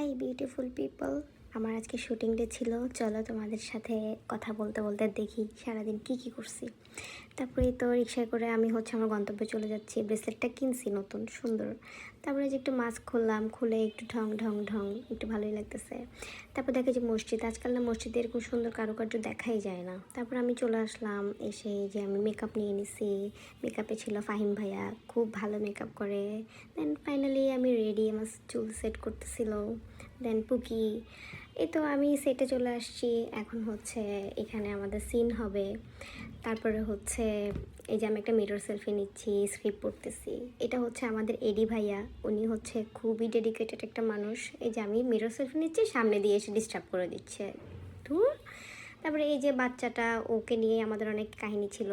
Hi beautiful people, আমার আজকে shooting day ছিল। চলো তোমাদের সাথে কথা বলতে বলতে দেখি সারাদিন কি করছি। তারপরে তো রিক্সায় করে আমি আমার গন্তব্যে চলে যাচ্ছি। ব্রেসলেটটা কিনছি নতুন সুন্দর। তারপরে যে একটু মাস্ক খুললাম, খুলে একটু ঢং ঢং ঢং একটু ভালোই লাগতেছে। তারপর দেখে যে মসজিদ, আজকাল না মসজিদে এরকম সুন্দর কারুকার্য দেখাই যায় না। তারপর আমি চলে আসলাম, এসে যে আমি মেকআপ নিয়ে নিছি। মেকআপে ছিল ফাহিম ভাইয়া, খুব ভালো মেকআপ করে। দেন ফাইনালি আমি রেডি, আমার চুল সেট করতেছিল। দেন পুকি, এই তো আমি সেটে চলে আসছি। এখন এখানে আমাদের সিন হবে। তারপরে এই যে আমি একটা মিরর সেলফি নিচ্ছি, স্ক্রিপ্ট পড়তেছি। এটা আমাদের এডি ভাইয়া, উনি খুবই ডেডিকেটেড একটা মানুষ। এই যে আমি মিরর সেলফি নিচ্ছি, সামনে দিয়ে এসে ডিস্টার্ব করে দিচ্ছে ধুর। তারপরে এই যে বাচ্চাটা, ওকে নিয়ে আমাদের অনেক কাহিনী ছিল।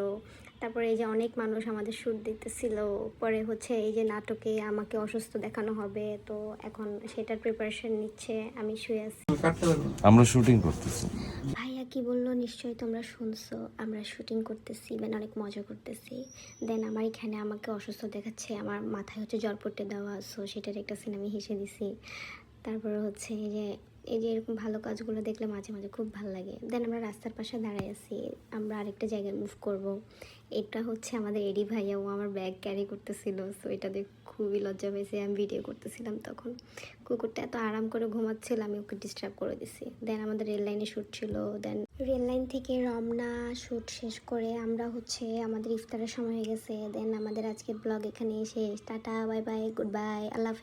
তারপরে এই যে অনেক মানুষ আমাদের শ্যুট দিতেছিল। পরে এই যে নাটকে আমাকে অসুস্থ দেখানো হবে, তো এখন সেটার প্রিপারেশন নিচ্ছে। আমি শুয়ে আছি, আমরা শুটিং করতেছি। ভাইয়া কি বললো নিশ্চয়ই তোমরা শুনছো। আমরা শুটিং করতেছি, মানে অনেক মজা করতেছি। দেন আমার এখানে আমাকে অসুস্থ দেখাচ্ছে, আমার মাথায় জ্বর পড়তে দেওয়া, সো সেটার একটা সিন আমি হেসে দিছি। তারপরে এই যে এরকম ভালো কাজগুলো দেখলে মাঝে মাঝে খুব ভালো লাগে। দেন আমরা রাস্তার পাশে দাঁড়াই আছি, আমরা আরেকটা জায়গায় মুভ করব। এটা আমাদের এডি ভাইয়া, ও আমার ব্যাগ ক্যারি করতেছিল, সো এটা দেখে খুবই লজ্জা পেয়েছে। আমি ভিডিও করতেছিলাম তখন। কুকুরটা এত আরাম করে ঘুমাচ্ছিল, আমি ওকে ডিস্টার্ব করে দিছি। দেন আমাদের রেল লাইনে শ্যুট ছিল। দেন রেল লাইন থেকে রমনা, শ্যুট শেষ করে আমরা আমাদের ইফতারের সময় হয়ে গেছে। দেন আমাদের আজকের ব্লগ এখানে শেষ। Tata, bye bye, good bye, আল্লাহ হাফেজ।